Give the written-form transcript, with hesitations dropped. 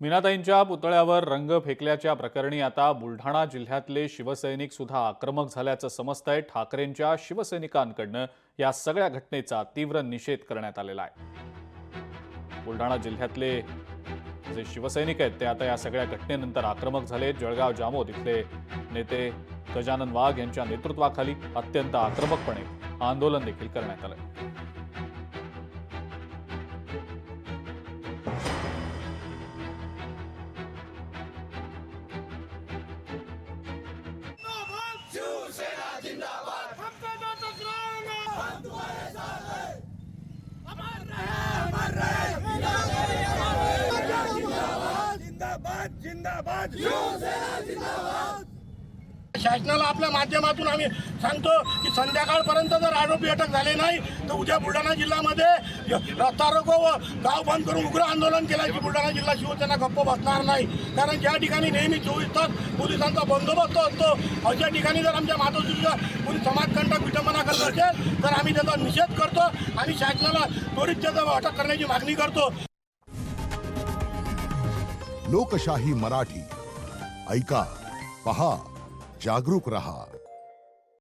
मीनाताईंच्या पुतळ्यावर रंग फेकल्याच्या प्रकरणी आता बुलढाणा जिल्ह्यातले शिवसैनिक सुद्धा आक्रमक झाल्याचं समजतंय। ठाकरेंच्या शिवसैनिकांकडनं या सगळ्या घटनेचा तीव्र निषेध करण्यात आलेला आहे। बुलढाणा जिल्ह्यातले जे शिवसैनिक आहेत ते आता या सगळ्या घटनेनंतर आक्रमक झाले। जळगाव जामोद इथले नेते गजानन वाघ यांच्या नेतृत्वाखाली अत्यंत आक्रमकपणे आंदोलन देखील करण्यात आलं। शासनाला आपल्या माध्यमातून आम्ही सांगतो की संध्याकाळपर्यंत जर आरोपी अटक झाले नाही तर उद्या बुलढाणा जिल्ह्यामध्ये रस्ता रोको व गाव बंद करून उग्र आंदोलन केल्याची बुलढाणा जिल्हा शिवसेना गप्प बसणार नाही। कारण ज्या ठिकाणी नेहमी 24 तास पोलिसांचा बंदोबस्त असतो अशा ठिकाणी जर आमच्या मातोश्रीचा कोणी समाजकंटक विटंबना करत असेल तर आम्ही त्याचा निषेध करतो आणि शासनाला त्वरित त्याचा अटक करण्याची मागणी करतो। लोकशाही मराठी ऐका, पहा, जागरूक रहा।